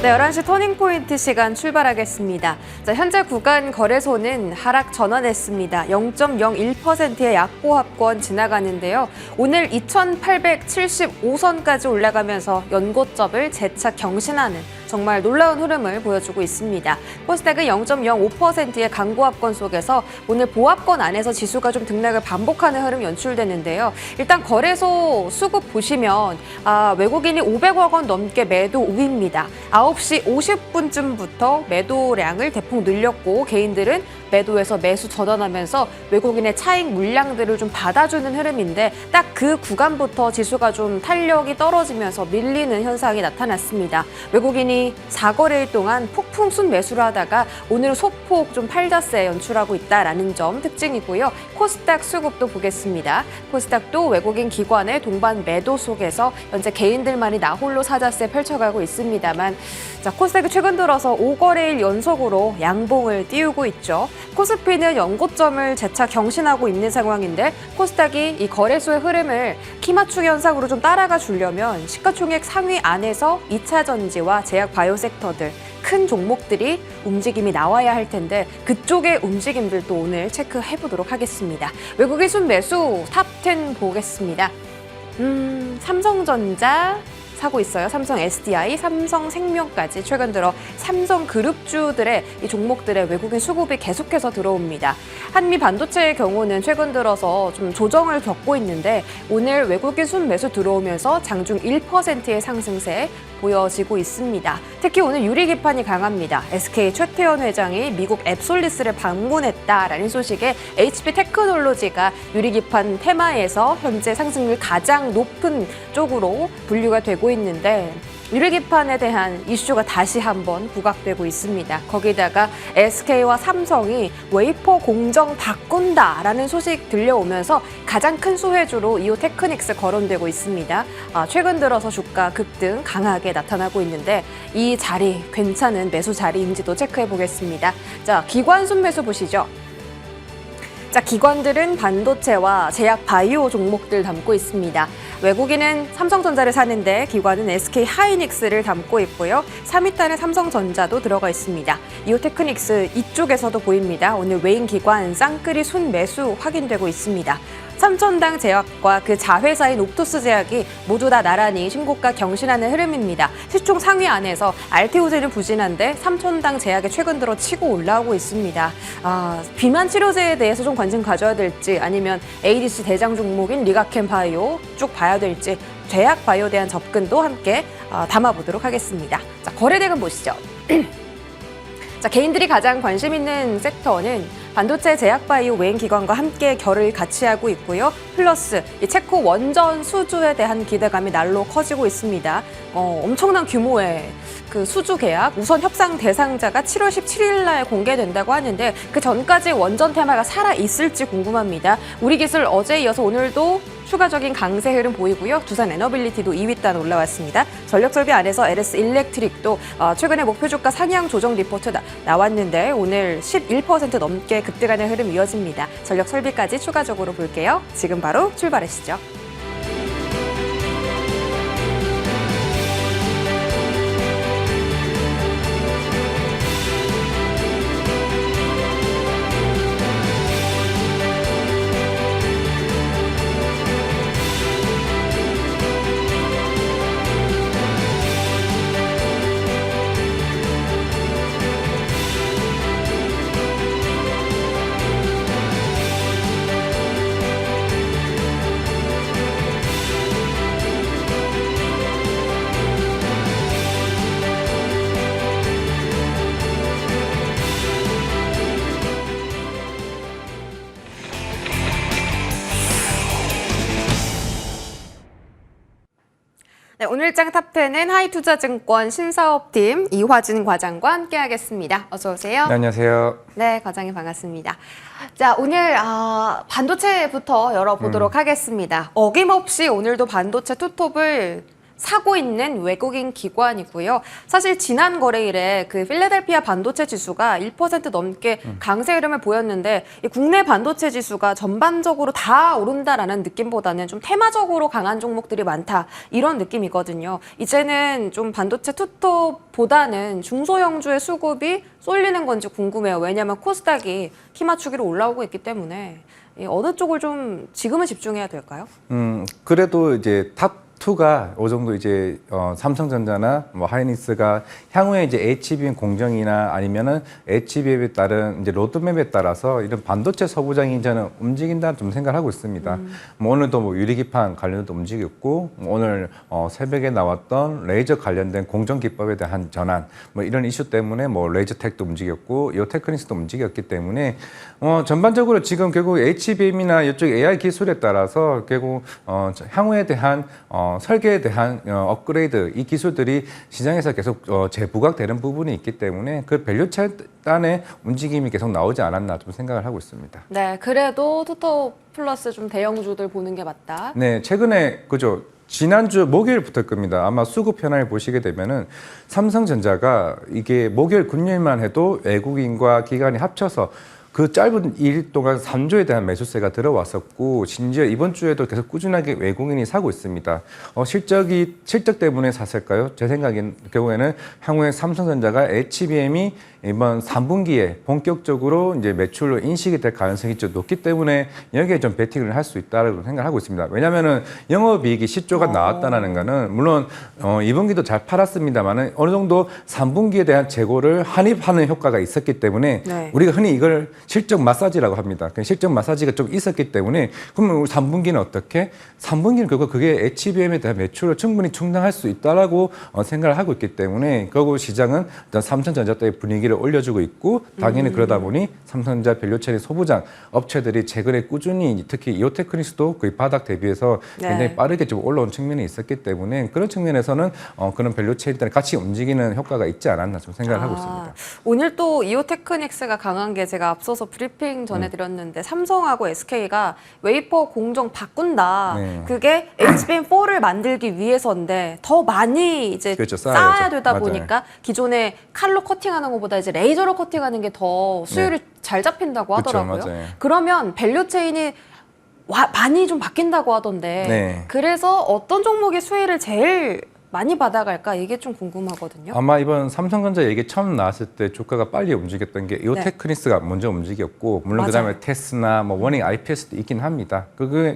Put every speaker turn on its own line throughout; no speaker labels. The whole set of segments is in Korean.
네, 11시 터닝포인트 시간 출발하겠습니다. 자, 현재 구간 거래소는 하락 전환했습니다. 0.01%의 약보합권 지나가는데요. 오늘 2,875선까지 올라가면서 연고점을 재차 경신하는 정말 놀라운 흐름을 보여주고 있습니다. 코스닥은 0.05%의 강보합권 속에서 오늘 보합권 안에서 지수가 좀 등락을 반복하는 흐름 연출되는데요. 일단 거래소 수급 보시면 외국인이 500억 원 넘게 매도 우입니다. 9시 50분쯤부터 매도량을 대폭 늘렸고 개인들은 매도에서 매수 전환하면서 외국인의 차익 물량들을 좀 받아주는 흐름인데 딱 그 구간부터 지수가 좀 탄력이 떨어지면서 밀리는 현상이 나타났습니다. 외국인이 4거래일 동안 폭풍 순매수를 하다가 오늘은 소폭 좀 팔자세 연출하고 있다라는 점 특징이고요. 코스닥 수급도 보겠습니다. 코스닥도 외국인 기관의 동반 매도 속에서 현재 개인들만이 나홀로 사자세 펼쳐가고 있습니다만 자, 코스닥이 최근 들어서 5거래일 연속으로 양봉을 띄우고 있죠. 코스피는 연고점을 재차 경신하고 있는 상황인데 코스닥이 이 거래소의 흐름을 키 맞추기 현상으로 좀 따라가 주려면 시가총액 상위 안에서 2차 전지와 제약 바이오 섹터들 큰 종목들이 움직임이 나와야 할 텐데 그쪽의 움직임들도 오늘 체크해 보도록 하겠습니다. 외국인 순매수 탑10 보겠습니다. 삼성전자 사고 있어요. 삼성 SDI, 삼성생명까지 최근 들어 삼성그룹주들의 이 종목들의 외국인 수급이 계속해서 들어옵니다. 한미 반도체의 경우는 최근 들어서 좀 조정을 겪고 있는데 오늘 외국인 순매수 들어오면서 장중 1%의 상승세 보여지고 있습니다. 특히 오늘 유리기판이 강합니다. SK 최태원 회장이 미국 앱솔리스를 방문했다라는 소식에 HP테크놀로지가 유리기판 테마에서 현재 상승률 가장 높은 쪽으로 분류가 되고 있는데 유리기판에 대한 이슈가 다시 한번 부각되고 있습니다. 거기다가 SK와 삼성이 웨이퍼 공정 바꾼다라는 소식 들려오면서 가장 큰 수혜주로 이오테크닉스 거론되고 있습니다. 최근 들어서 주가 급등 강하게 나타나고 있는데 이 자리 괜찮은 매수 자리인지도 체크해 보겠습니다. 자, 기관 순매수 보시죠. 자, 기관들은 반도체와 제약 바이오 종목들 담고 있습니다. 외국인은 삼성전자를 사는데 기관은 SK 하이닉스를 담고 있고요. 3위단에 삼성전자도 들어가 있습니다. 이오테크닉스 이쪽에서도 보입니다. 오늘 외인 기관 쌍끌이 순매수 확인되고 있습니다. 삼천당 제약과 그 자회사인 옵토스 제약이 모두 다 나란히 신고가 경신하는 흐름입니다. 시총 상위 안에서 알테오제는 부진한데 삼천당 제약이 최근 들어 치고 올라오고 있습니다. 비만 치료제에 대해서 좀 관심 가져야 될지 아니면 ADC 대장 종목인 리가켄 바이오 쭉 봐야 될지 제약 바이오에 대한 접근도 함께 담아보도록 하겠습니다. 자, 거래대금 보시죠. 자, 개인들이 가장 관심 있는 섹터는 반도체 제약 바이오 외인 기관과 함께 결을 같이 하고 있고요. 플러스 이 체코 원전 수주에 대한 기대감이 날로 커지고 있습니다. 엄청난 규모의 그 수주 계약 우선 협상 대상자가 7월 17일 날 공개된다고 하는데 그 전까지 원전 테마가 살아 있을지 궁금합니다. 우리 기술 어제에 이어서 오늘도 추가적인 강세 흐름 보이고요. 두산 에너빌리티도 2위단 올라왔습니다. 전력설비 안에서 LS 일렉트릭도 최근에 목표 주가 상향 조정 리포트 나왔는데 오늘 11% 넘게 급등하는 흐름 이어집니다. 전력설비까지 추가적으로 볼게요. 지금 바로 출발하시죠. 네, 오늘장 탑10은 하이투자증권 신사업팀 이화진 과장과 함께하겠습니다. 어서 오세요.
네, 안녕하세요.
네, 과장님 반갑습니다. 자, 오늘 반도체부터 열어보도록 하겠습니다. 어김없이 오늘도 반도체 투톱을 사고 있는 외국인 기관이고요. 사실 지난 거래일에 그 필라델피아 반도체 지수가 1% 넘게 강세 흐름을 보였는데 이 국내 반도체 지수가 전반적으로 다 오른다라는 느낌보다는 좀 테마적으로 강한 종목들이 많다 이런 느낌이거든요. 이제는 좀 반도체 투톱보다는 중소형주의 수급이 쏠리는 건지 궁금해요. 왜냐하면 코스닥이 키 맞추기로 올라오고 있기 때문에 어느 쪽을 좀 지금은 집중해야 될까요?
그래도 이제 탑2가 어느 정도 이제 삼성전자나 뭐 하이닉스가 향후에 이제 HBM 공정이나 아니면은 HBM에 따른 이제 로드맵에 따라서 이런 반도체 서부장이 저는 움직인다 좀 생각을 하고 있습니다. 뭐 오늘도 뭐 유리기판 관련도 움직였고 오늘 새벽에 나왔던 레이저 관련된 공정 기법에 대한 전환 뭐 이런 이슈 때문에 뭐 레이저텍도 움직였고 이오테크닉스도 움직였기 때문에 전반적으로 지금 결국 HBM이나 이쪽 AI 기술에 따라서 결국 향후에 대한 설계에 대한 업그레이드 이 기술들이 시장에서 계속 재부각되는 부분이 있기 때문에 그 밸류 차단의 움직임이 계속 나오지 않았나 좀 생각을 하고 있습니다.
네, 그래도 투톱 플러스 좀 대형주들 보는 게 맞다.
네, 최근에 그죠. 지난주 목요일부터 겁니다. 아마 수급 현황을 보시게 되면은 삼성전자가 이게 목요일 금요일만 해도 외국인과 기관이 합쳐서 그 짧은 일 동안 3조에 대한 매수세가 들어왔었고 심지어 이번 주에도 계속 꾸준하게 외국인이 사고 있습니다. 실적 때문에 샀을까요? 제 생각엔 경우에는 향후에 삼성전자가 HBM이 이번 3분기에 본격적으로 이제 매출로 인식이 될 가능성이 좀 높기 때문에 여기에 좀 베팅을 할 수 있다고 생각하고 있습니다. 왜냐하면은 영업이익이 10조가 나왔다는 거는 물론 2분기도 잘 팔았습니다만은 어느 정도 3분기에 대한 재고를 한입하는 효과가 있었기 때문에
네.
우리가 흔히 이걸 실적 마사지라고 합니다. 실적 마사지가 좀 있었기 때문에 그러면 우리 3분기는 어떻게? 3분기는 그게 HBM에 대한 매출을 충분히 충당할 수 있다라고 생각을 하고 있기 때문에 결국 시장은 일단 삼성전자 때의 분위기를 올려주고 있고 당연히 그러다 보니 삼성전자 밸류체인 소부장 업체들이 최근에 꾸준히 특히 이오테크닉스도 거의 바닥 대비해서 굉장히 빠르게 좀 올라온 측면이 있었기 때문에 그런 측면에서는 그런 밸류체인들이 같이 움직이는 효과가 있지 않았나 좀 생각을 하고 있습니다.
오늘 또 이오테크닉스가 강한 게 제가 앞서서 브리핑 전해드렸는데 삼성하고 SK가 웨이퍼 공정 바꾼다.
네.
그게 HBM4를 만들기 위해서인데 더 많이 이제
그렇죠,
쌓아야 되다
맞아요.
보니까 기존에 칼로 커팅하는 것보다 이제 레이저로 커팅하는 게 더 수율이 잘 잡힌다고
그렇죠,
하더라고요.
맞아요.
그러면 밸류 체인이 많이 좀 바뀐다고 하던데
네.
그래서 어떤 종목의 수혜를 제일 많이 받아갈까 이게 좀 궁금하거든요.
아마 이번 삼성전자 얘기 처음 나왔을 때 주가가 빨리 움직였던 게 이오테크닉스가 먼저 움직였고 물론
맞아요.
그다음에 테스나 뭐 워닝 IPS도 있긴 합니다.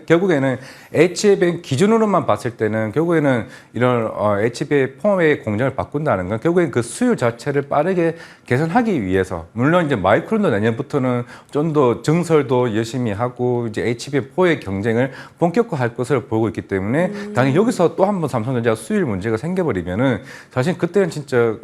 결국에는 HBM 기준으로만 봤을 때는 결국에는 이런 HBM 폼의 공정을 바꾼다는 건 결국엔 그 수율 자체를 빠르게 개선하기 위해서 물론 이제 마이크론도 내년부터는 좀 더 증설도 열심히 하고 이제 HBM4의 경쟁을 본격화할 것을 보고 있기 때문에 당연히 여기서 또 한 번 삼성전자 수율 문제가 생겨버리면은 사실 그때는 진짜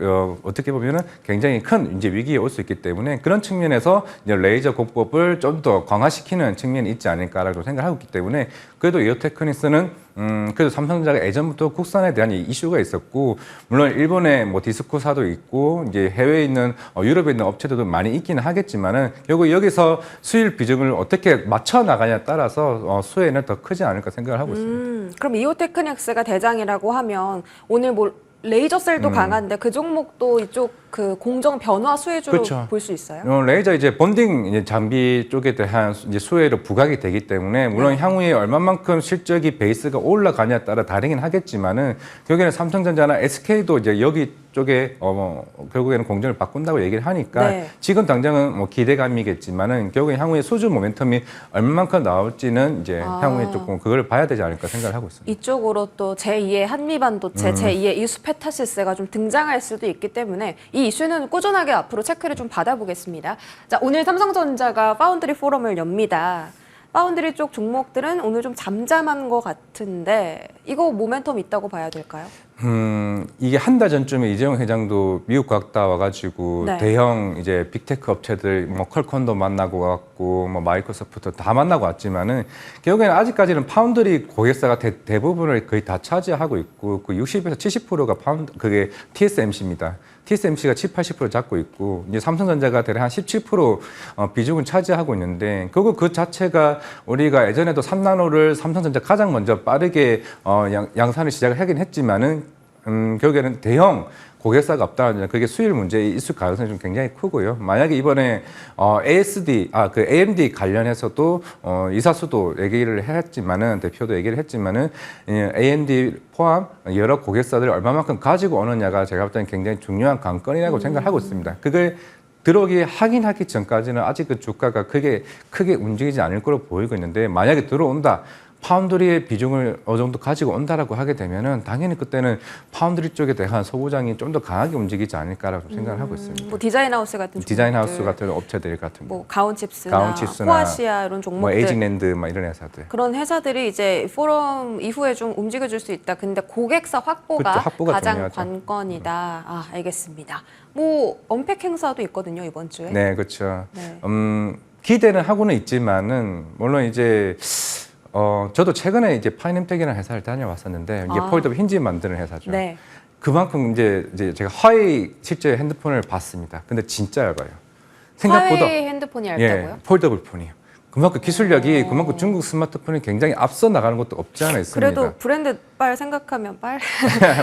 어떻게 보면은 굉장히 큰 이제 위기에 올 수 있기 때문에 그런 측면에서 이제 레이저 공법을 좀 더 강화시키는 측면이 있지 않을까라고 생각하고 있기 때문에 그래도 이오테크닉스는 그래도 삼성전자가 예전부터 국산에 대한 이슈가 있었고 물론 일본에 뭐 디스코사도 있고 이제 해외에 있는 유럽에 있는 업체들도 많이 있기는 하겠지만은 결국 여기서 수율 비중을 어떻게 맞춰 나가냐에 따라서 수혜는 더 크지 않을까 생각을 하고 있습니다.
그럼 이오테크닉스가 대장이라고 하면 오늘 뭐 레이저셀도 강한데 그 종목도 이쪽 그 공정 변화 수혜주로
그렇죠.
볼 수 있어요?
레이저 이제 본딩 이제 장비 쪽에 대한 이제 수혜로 부각이 되기 때문에 물론 향후에 얼마만큼 실적이 베이스가 올라가냐에 따라 다르긴 하겠지만은 결국에는 삼성전자나 SK도 이제 여기 쪽에 결국에는 공정을 바꾼다고 얘기를 하니까
네.
지금 당장은 뭐 기대감이겠지만은 결국에 향후에 수주 모멘텀이 얼마만큼 나올지는 이제 향후에 조금 그걸 봐야 되지 않을까 생각을 하고 있습니다.
이쪽으로 또 제2의 한미반도체, 제2의 이수페타시스가 좀 등장할 수도 있기 때문에 이 이슈는 꾸준하게 앞으로 체크를 좀 받아보겠습니다. 자, 오늘 삼성전자가 파운드리 포럼을 엽니다. 파운드리 쪽 종목들은 오늘 좀 잠잠한 것 같은데 이거 모멘텀 있다고 봐야 될까요?
이게 한 달 전쯤에 이재용 회장도 미국 갔다 와가지고
네.
대형 이제 빅테크 업체들 뭐 퀄컴도 만나고 왔고 뭐 마이크로소프트 다 만나고 왔지만은 결국에는 아직까지는 파운드리 고객사가 대부분을 거의 다 차지하고 있고 그 60에서 70%가 그게 TSMC입니다. TSMC가 70, 80% 잡고 있고 이제 삼성전자가 대략 한 17% 비중을 차지하고 있는데 그 자체가 우리가 예전에도 3나노를 삼성전자 가장 먼저 빠르게 양산을 시작을 하긴 했지만은 결국에는 대형 고객사가 없다는 그게 수율 문제에 있을 가능성이 좀 굉장히 크고요. 만약에 이번에 AMD 관련해서도 이사수도 얘기를 했지만은 대표도 얘기를 했지만은 AMD 포함 여러 고객사들을 얼마만큼 가지고 오느냐가 제가 볼 때는 굉장히 중요한 관건이라고 생각하고 있습니다. 그걸 들어오기 확인하기 전까지는 아직 그 주가가 크게 움직이지 않을 거로 보이고 있는데 만약에 들어온다. 파운드리의 비중을 어느 정도 가지고 온다라고 하게 되면은 당연히 그때는 파운드리 쪽에 대한 소구장이 좀 더 강하게 움직이지 않을까라고 생각을 하고 있습니다.
뭐 디자인하우스 같은
디자인하우스 같은 업체들 같은
뭐 가온칩스나 코아시아 이런 종목들,
뭐 에이징랜드 막 이런 회사들.
그런 회사들이 이제 포럼 이후에 좀 움직여줄 수 있다. 근데 고객사 확보가,
그렇죠, 확보가
가장
중요하죠.
관건이다. 아, 알겠습니다. 뭐 언팩 행사도 있거든요 이번 주에.
네, 그렇죠.
네.
기대는 하고는 있지만은 물론 이제. 저도 최근에 이제 파이넴텍이라는 회사를 다녀왔었는데 이게 폴더블 힌지 만드는 회사죠.
네.
그만큼 이제 제가 화웨이 실제 핸드폰을 봤습니다. 근데 진짜 얇아요. 생각보다
화웨이 핸드폰이 얇다고요?
폴더블 폰이요. 그만큼 기술력이 그만큼 중국 스마트폰이 굉장히 앞서 나가는 것도 없지 않아 있습니다.
그래도 브랜드 빨 생각하면 빨.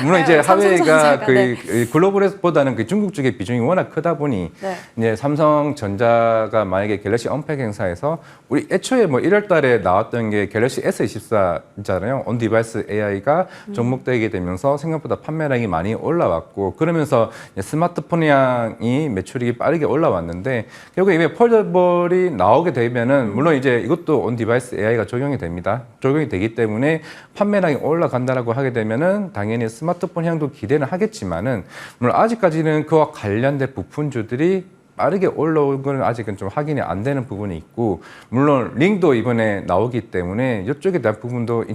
물론 이제 화웨이가
삼성전자가,
그 글로벌보다는 그 중국 쪽의 비중이 워낙 크다 보니
네.
이제 삼성전자가 만약에 갤럭시 언팩 행사에서 우리 애초에 뭐 1월달에 나왔던 게 갤럭시 S24잖아요. 온 디바이스 AI가 접목되게 되면서 생각보다 판매량이 많이 올라왔고 그러면서 스마트폰량이 매출이 빠르게 올라왔는데 결국에 이게 폴더블이 나오게 되면은 물론 이제 이것도 온 디바이스 AI가 적용이 됩니다. 적용이 되기 때문에 판매량이 올라간다라고 하게 되면은 당연히 스마트폰 향도 기대는 하겠지만은 물론 아직까지는 그와 관련된 부품주들이 빠르게 올라오는 건 아직은 좀 확인이 안 되는 부분이 있고 물론 링도 이번에 나오기 때문에 이쪽에 대한 부분도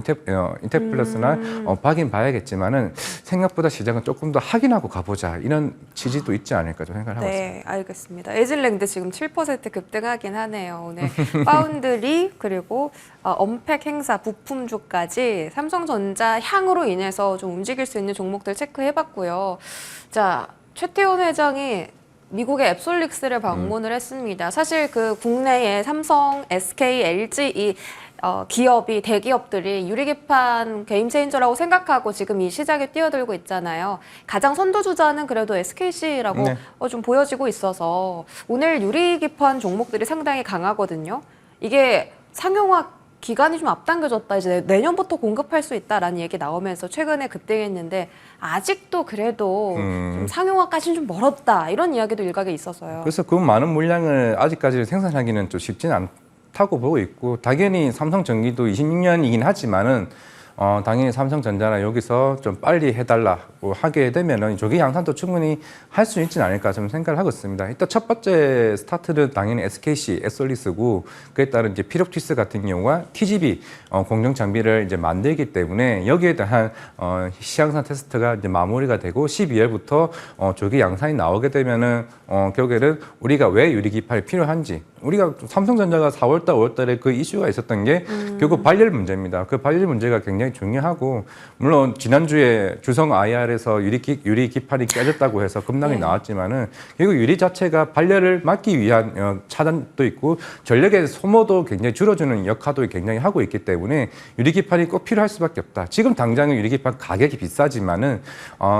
인텔플러스나 확인 봐야겠지만은 생각보다 시장은 조금 더 확인하고 가보자 이런 취지도 있지 않을까 좀 생각을 하고 있습니다.
네, 알겠습니다. 에즐랜드 지금 7% 급등하긴 하네요. 오늘 파운드리 그리고 언팩 행사 부품주까지 삼성전자 향으로 인해서 좀 움직일 수 있는 종목들 체크해봤고요. 자, 최태원 회장이 미국의 앱솔릭스를 방문을 했습니다. 사실 그 국내에 삼성, SK, LG 이 기업이 대기업들이 유리기판 게임체인저라고 생각하고 지금 이 시장에 뛰어들고 있잖아요. 가장 선두주자는 그래도 SKC라고
네.
좀 보여지고 있어서 오늘 유리기판 종목들이 상당히 강하거든요. 이게 상용화 기간이 좀 앞당겨졌다. 이제 내년부터 공급할 수 있다라는 얘기 나오면서 최근에 급등했는데 아직도 그래도 좀 상용화까지는 좀 멀었다. 이런 이야기도 일각에 있어서요.
그래서 그 많은 물량을 아직까지 생산하기는 좀 쉽지는 않다고 보고 있고 당연히 삼성전기도 26년이긴 하지만은 당연히 삼성전자나 여기서 좀 빨리 해달라고 하게 되면은 조기 양산도 충분히 할 수 있지는 않을까 좀 생각을 하고 있습니다. 일단 첫 번째 스타트는 당연히 SKC, 앱솔릭스고 그에 따른 이제 피롭티스 같은 경우가 TGV 공정 장비를 이제 만들기 때문에 여기에 대한 시향산 테스트가 이제 마무리가 되고 12월부터 조기 양산이 나오게 되면은 결국에는 우리가 왜 유리기판이 필요한지 우리가 삼성전자가 4월달, 5월달에 그 이슈가 있었던 게 결국 발열 문제입니다. 그 발열 문제가 굉장히 중요하고 물론 지난주에 주성 IR에서 유리기판이 깨졌다고 해서 급락이 나왔지만은 결국 유리 자체가 발열을 막기 위한 차단도 있고 전력의 소모도 굉장히 줄여주는 역할도 굉장히 하고 있기 때문에 유리기판이 꼭 필요할 수밖에 없다. 지금 당장은 유리기판 가격이 비싸지만은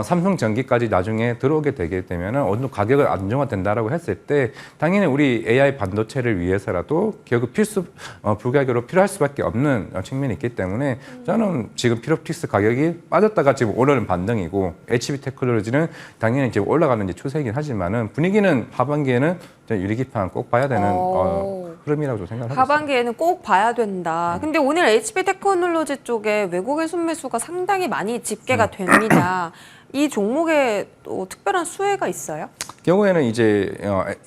삼성전기까지 나중에 들어오게 되게 되면은 어느 정도 가격을 안정화된다라고 했을 때 당연히 우리 AI 반도체를 위해서라도 결국 불가결로 필요할 수밖에 없는 측면이 있기 때문에 저는 지금 피롭티스 가격이 빠졌다가 지금 오늘은 반등이고 HB 테크놀로지는 당연히 이제 올라가는 이제 추세이긴 하지만은 분위기는 하반기에는 유리기판 꼭 봐야 되는 흐름이라고 생각합니다.
하반기에는 꼭 봐야 된다. 근데 오늘 HB 테크놀로지 쪽에 외국인 순매수가 상당히 많이 집계가 됩니다. 이 종목에 또 특별한 수혜가 있어요?
경우에는 이제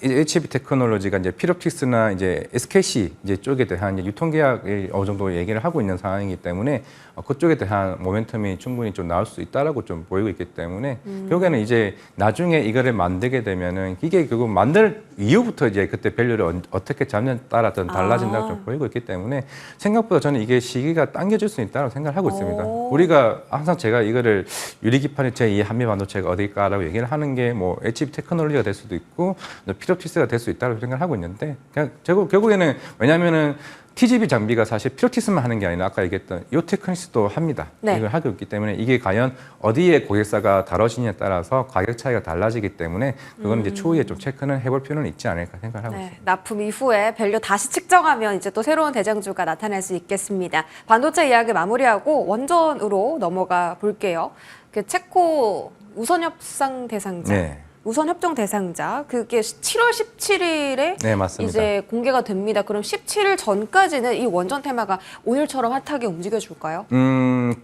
HB 테크놀로지가 이제 피롭틱스나 이제 SKC 이제 쪽에 대한 이제 유통계약을 어느 정도 얘기를 하고 있는 상황이기 때문에 그쪽에 대한 모멘텀이 충분히 좀 나올 수 있다라고 좀 보이고 있기 때문에 결국에는 이제 나중에 이거를 만들게 되면은 이게 결국 만들 이후부터 이제 그때 밸류를 어떻게 잡느냐에 따라 좀 달라진다고 좀 보이고 있기 때문에 생각보다 저는 이게 시기가 당겨질 수 있다고 생각을 하고 있습니다. 우리가 항상 제가 이거를 유리기판의 제2의 한미 반도체가 어딜까라고 얘기를 하는 게 뭐 HB 테크놀로지가 될 수도 있고 피롭틱스가 될 수 있다고 생각을 하고 있는데 그냥 결국에는 왜냐하면은 TGV 장비가 사실 피롭틱스만 하는 게 아니라 아까 얘기했던 요테크닉스도 합니다.
네.
이걸 하고 있기 때문에 이게 과연 어디에 고객사가 다뤄지냐에 따라서 가격 차이가 달라지기 때문에 그거는 이제 추후에 좀 체크는 해볼 필요는 있지 않을까 생각을 하고 있습니다.
납품 이후에 밸류 다시 측정하면 이제 또 새로운 대장주가 나타날 수 있겠습니다. 반도체 이야기 마무리하고 원전으로 넘어가 볼게요. 그 체코 우선 협상 대상자.
네.
우선 협정 대상자 그게 7월 17일에
네, 맞습니다.
이제 공개가 됩니다. 그럼 17일 전까지는 이 원전 테마가 오늘처럼 핫하게 움직여 줄까요?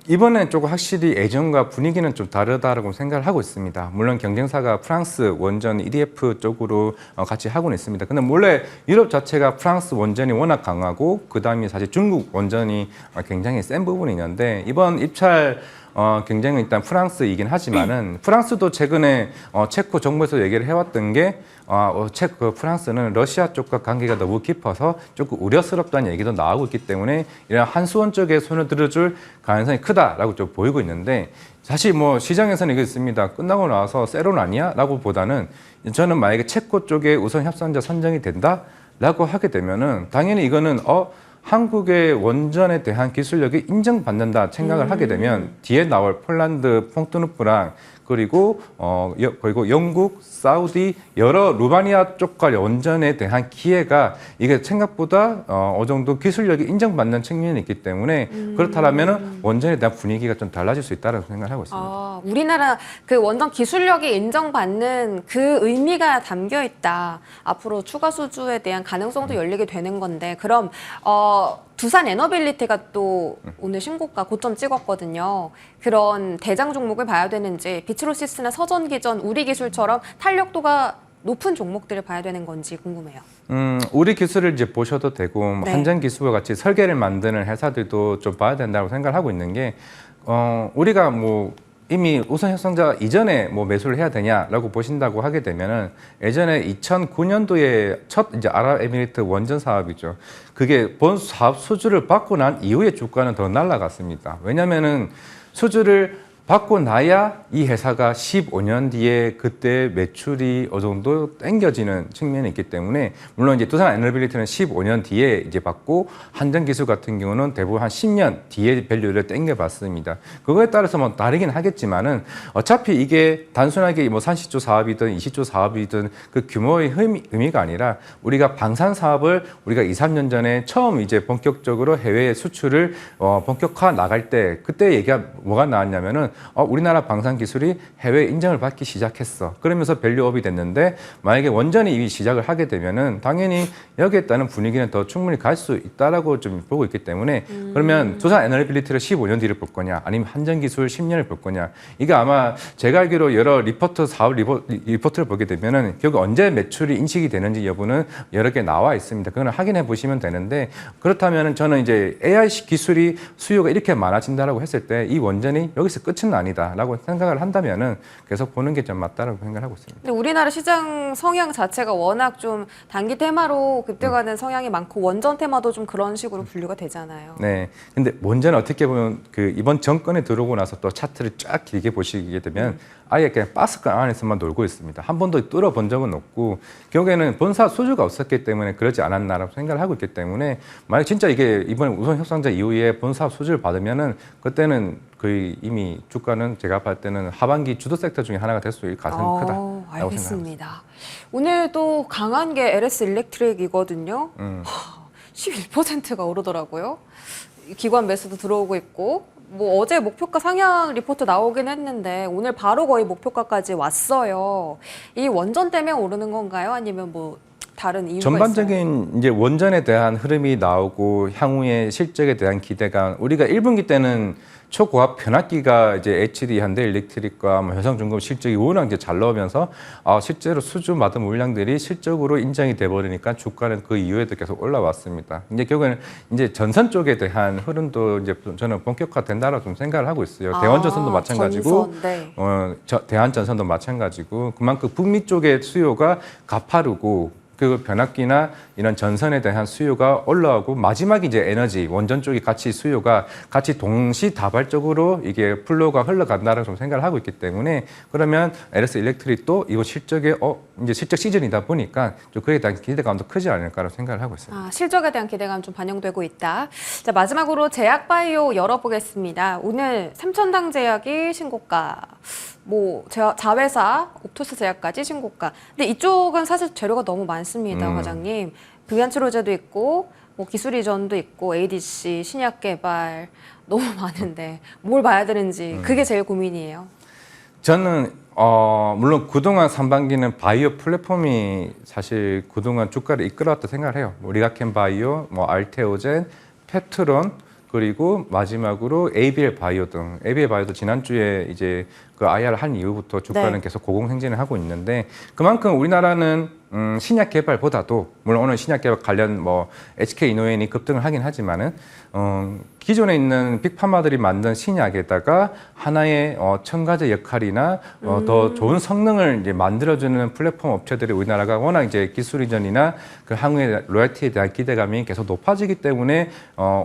이번엔 조금 확실히 예전과 분위기는 좀 다르다라고 생각을 하고 있습니다. 물론 경쟁사가 프랑스 원전 EDF 쪽으로 같이 하고는 있습니다. 근데 원래 유럽 자체가 프랑스 원전이 워낙 강하고 그다음에 사실 중국 원전이 굉장히 센 부분이 있는데 이번 입찰 경쟁은 일단 프랑스이긴 하지만은 프랑스도 최근에 체코 정부에서 얘기를 해왔던 게 프랑스는 러시아 쪽과 관계가 너무 깊어서 조금 우려스럽다는 얘기도 나오고 있기 때문에 이런 한수원 쪽에 손을 들어줄 가능성이 크다라고 좀 보이고 있는데 사실 뭐 시장에서는 이게 있습니다. 끝나고 나서 세론 아니야? 라고 보다는 저는 만약에 체코 쪽에 우선 협상자 선정이 된다라고 하게 되면은 당연히 이거는 한국의 원전에 대한 기술력이 인정받는다 생각을 하게 되면 뒤에 나올 폴란드 퐁트누프랑 그리고 영국, 사우디 여러 루마니아 쪽과 원전에 대한 기회가 이게 생각보다 어느 정도 기술력이 인정받는 측면이 있기 때문에 그렇다면 원전에 대한 분위기가 좀 달라질 수 있다고 생각을 하고 있습니다.
우리나라 그 원전 기술력이 인정받는 그 의미가 담겨 있다. 앞으로 추가 수주에 대한 가능성도 열리게 되는 건데 그럼 두산 에너빌리티가 또 오늘 신고가 고점 찍었거든요. 그런 대장 종목을 봐야 되는지 비츠로시스나 서전기전, 우리기술처럼 탄력도가 높은 종목들을 봐야 되는 건지 궁금해요.
우리 기술을 이제 보셔도 되고
네.
한전 기술과 같이 설계를 만드는 회사들도 좀 봐야 된다고 생각을 하고 있는 게 우리가 뭐 이미 우선 협상자 이전에 뭐 매수를 해야 되냐라고 보신다고 하게 되면은 예전에 2009년도에 첫 이제 아랍에미리트 원전 사업이죠. 그게 본 사업 수주를 받고 난 이후에 주가는 더 날아갔습니다. 왜냐면은 수주를 받고 나야 이 회사가 15년 뒤에 그때 매출이 어느 정도 땡겨지는 측면이 있기 때문에 물론 이제 두산 에너빌리티는 15년 뒤에 이제 받고 한전기술 같은 경우는 대부분 한 10년 뒤에 밸류를 땡겨봤습니다. 그거에 따라서 뭐 다르긴 하겠지만은 어차피 이게 단순하게 뭐 30조 사업이든 20조 사업이든 그 규모의 의미가 아니라 우리가 방산 사업을 우리가 2, 3년 전에 처음 이제 본격적으로 해외 수출을 본격화 나갈 때 그때 얘기가 뭐가 나왔냐면은 우리나라 방산 기술이 해외 인정을 받기 시작했어. 그러면서 밸류업이 됐는데 만약에 원전이 이미 시작을 하게 되면은 당연히 여기에 따른 분위기는 더 충분히 갈 수 있다라고 좀 보고 있기 때문에 그러면 두산 에너빌리티를 15년 뒤를 볼 거냐 아니면 한전 기술 10년을 볼 거냐 이게 아마 제가 알기로 여러 리포트 사업 리포트를 보게 되면은 결국 언제 매출이 인식이 되는지 여부는 여러 개 나와 있습니다. 그걸 확인해 보시면 되는데 그렇다면은 저는 이제 AI 기술이 수요가 이렇게 많아진다라고 했을 때 이 원전이 여기서 끝은 아니다라고 생각을 한다면은 계속 보는 게 좀 맞다라고 생각을 하고 있습니다.
근데 우리나라 시장 성향 자체가 워낙 좀 단기 테마로 급등하는 성향이 많고 원전 테마도 좀 그런 식으로 분류가 되잖아요.
네. 근데 원전은 어떻게 보면 그 이번 정권에 들어오고 나서 또 차트를 쫙 길게 보시게 되면 아예 그냥 가스권 안에서만 놀고 있습니다. 한 번도 뚫어본 적은 없고 결국에는 본사 수주가 없었기 때문에 그러지 않았나라고 생각을 하고 있기 때문에 만약 진짜 이게 이번 우선 협상자 이후에 본사 수주를 받으면은 그때는 거의 이미 주가는 제가 봤을 때는 하반기 주도 섹터 중에 하나가 될 수 있을 가능성이 크다라고 생각합니다.
알겠습니다. 오늘도 강한 게 LS 일렉트릭이거든요. 11%가 오르더라고요. 기관 매수도 들어오고 있고 뭐 어제 목표가 상향 리포트 나오긴 했는데 오늘 바로 거의 목표가까지 왔어요. 이 원전 때문에 오르는 건가요? 아니면 뭐 다른 이유가
전반적인
있어요?
이제 원전에 대한 흐름이 나오고 향후의 실적에 대한 기대감 우리가 1분기 때는 초고압 변압기가 이제 HD 현대일렉트릭과 뭐 효성중공업 실적이 워낙 이제 잘 나오면서 실제로 수주 마드 물량들이 실적으로 인정이 돼 버리니까 주가는 그 이후에도 계속 올라왔습니다. 이제 결국에는 이제 전선 쪽에 대한 흐름도 이제 저는 본격화된다라고 좀 생각을 하고 있어요. 대원전선도 마찬가지고,
전선, 네.
대한전선도 마찬가지고 그만큼 북미 쪽의 수요가 가파르고. 그 변압기나 이런 전선에 대한 수요가 올라오고 마지막에 이제 에너지 원전 쪽이 같이 수요가 같이 동시다발적으로 이게 플로우가 흘러간다라고 좀 생각을 하고 있기 때문에 그러면 LS 일렉트릭도 이거 실적에 이제 실적 시즌이다 보니까 좀 그에 대한 기대감도 크지 않을까라고 생각을 하고 있습니다.
실적에 대한 기대감 좀 반영되고 있다. 자, 마지막으로 제약바이오 열어보겠습니다. 오늘 삼천당 제약이 신고가, 뭐 자회사 옵토스 제약까지 신고가. 근데 이쪽은 사실 재료가 너무 많습니다, 과장님. 부연치료제도 있고, 뭐 기술 이전도 있고, ADC, 신약 개발 너무 많은데 뭘 봐야 되는지 그게 제일 고민이에요.
저는 물론 그동안 상반기는 바이오 플랫폼이 사실 그동안 주가를 이끌어왔다 생각을 해요. 뭐 리가켄 바이오, 뭐 알테오젠, 페트론 그리고 마지막으로 ABL 바이오 등 ABL 바이오도 지난주에 이제 그 IR 한 이후부터 주가는
네.
계속 고공행진을 하고 있는데 그만큼 우리나라는 신약 개발보다도 물론 오늘 신약 개발 관련 뭐 HK 이노엔이 급등을 하긴 하지만은 기존에 있는 빅파마들이 만든 신약에다가 하나의 첨가제 역할이나 더 좋은 성능을 이제 만들어주는 플랫폼 업체들이 우리나라가 워낙 이제 기술 이전이나 그 향후의 로열티에 대한 기대감이 계속 높아지기 때문에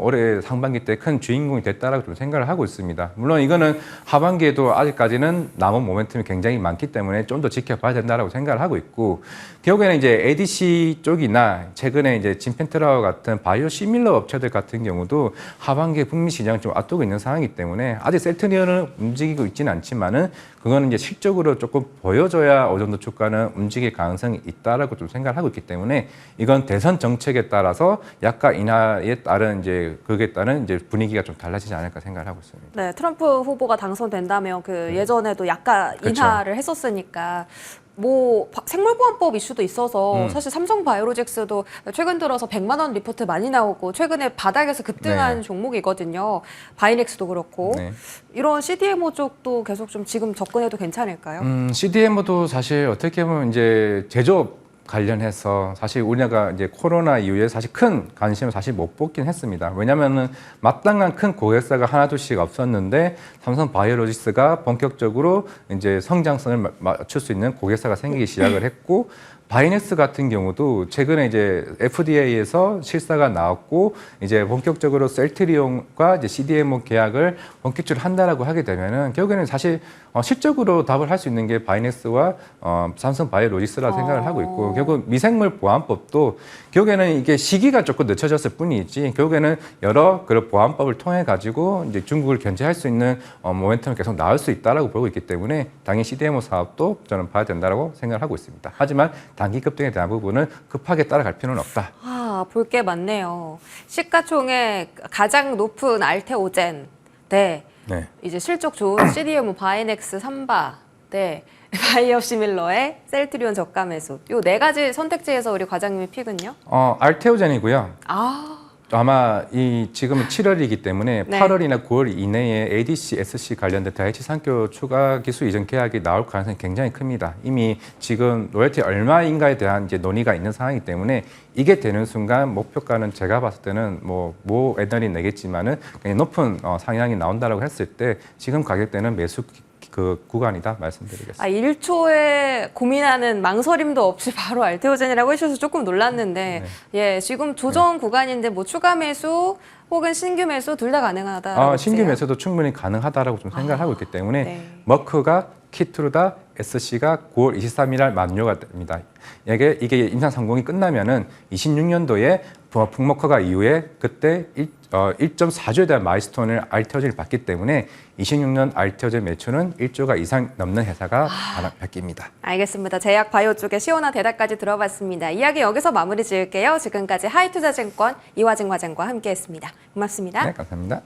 올해 상반기 때 큰 주인공이 됐다라고 좀 생각을 하고 있습니다. 물론 이거는 하반기에도 아직까지는 남은 모멘텀이 굉장히 많기 때문에 좀 더 지켜봐야 된다라고 생각을 하고 있고 결국에는 이제 ADC 쪽이나 최근에 이제 진펜트라와 같은 바이오 시밀러 업체들 같은 경우도 하반기에 북미 시장을 좀 앞두고 있는 상황이기 때문에 아직 셀트리온은 움직이고 있지는 않지만은 그거는 이제 실적으로 조금 보여줘야 어느 정도 주가는 움직일 가능성이 있다라고 좀 생각을 하고 있기 때문에 이건 대선 정책에 따라서 약간 인하에 따른 이제 그에 따른 이제 분위기가 좀 달라지지 않을까 생각을 하고 있습니다.
네, 트럼프 후보가 당선된다면 예전에도 약간
그렇죠.
인하를 했었으니까 뭐 생물보안법 이슈도 있어서 사실 삼성바이오로직스도 최근 들어서 100만 원 리포트 많이 나오고 최근에 바닥에서 급등한
네.
종목이거든요. 바이넥스도 그렇고
네.
이런 CDMO 쪽도 계속 좀 지금 접근해도 괜찮을까요?
CDMO도 사실 어떻게 보면 이제 제조업 관련해서 사실 우리나라가 이제 코로나 이후에 사실 큰 관심을 사실 못 뽑긴 했습니다. 왜냐하면은 마땅한 큰 고객사가 하나둘씩 없었는데 삼성 바이오로직스가 본격적으로 이제 성장성을 맞출 수 있는 고객사가 생기기 시작을 했고 바이넥스 같은 경우도 최근에 이제 FDA에서 실사가 나왔고 이제 본격적으로 셀트리온과 이제 CDMO 계약을 본격적으로 한다라고 하게 되면은 결국에는 사실 실적으로 답을 할 수 있는 게 바이넥스와 삼성 바이오로직스라고 생각을 하고 있고 결국 미생물 보안법도 결국에는 이게 시기가 조금 늦춰졌을 뿐이지 결국에는 여러 그런 보안법을 통해 가지고 이제 중국을 견제할 수 있는 모멘텀이 계속 나올 수 있다라고 보고 있기 때문에 당연히 CDMO 사업도 저는 봐야 된다라고 생각을 하고 있습니다. 하지만 단기 급등에 대한 부분은 급하게 따라갈 필요는 없다.
볼 게 많네요. 시가총액 가장 높은 알테오젠, 네.
네.
이제 실적 좋은 CDMO 바이넥스 삼바, 네. 바이오 시밀러의 셀트리온 저가 매수. 요 네 가지 선택지에서 우리 과장님의 픽은요?
알테오젠이고요. 아마 이 지금은 7월이기 때문에
네.
8월이나 9월 이내에 ADC, SC 관련된 다이치 산교 추가 기술 이전 계약이 나올 가능성이 굉장히 큽니다. 이미 지금 로열티 얼마인가에 대한 이제 논의가 있는 상황이기 때문에 이게 되는 순간 목표가는 제가 봤을 때는 뭐 애널이 내겠지만은 굉장히 높은 상향이 나온다라고 했을 때 지금 가격대는 매수 그 구간이다 말씀드리겠습니다.
1초에 고민하는 망설임도 없이 바로 알테오젠이라고 해주셔서 조금 놀랐는데 예, 지금 조정 구간인데 뭐 추가 매수 혹은 신규 매수 둘 다 가능하다.
신규 매수도 충분히 가능하다라고 좀 생각을 하고 있기 때문에
네.
머크가 키트루다 SC가 9월 23일 날 만료가 됩니다. 이게 임상 성공이 끝나면은 26년도에 북머커가 이후에 그때 1.4조에 대한 마일스톤을 알테오젠이 받기 때문에 26년 알테오젠 매출은 1조가 이상 넘는 회사가 바뀝니다.
알겠습니다. 제약 바이오 쪽에 시원한 대답까지 들어봤습니다. 이야기 여기서 마무리 지을게요. 지금까지 하이투자증권 이화증 과장과 함께했습니다. 고맙습니다.
네, 감사합니다.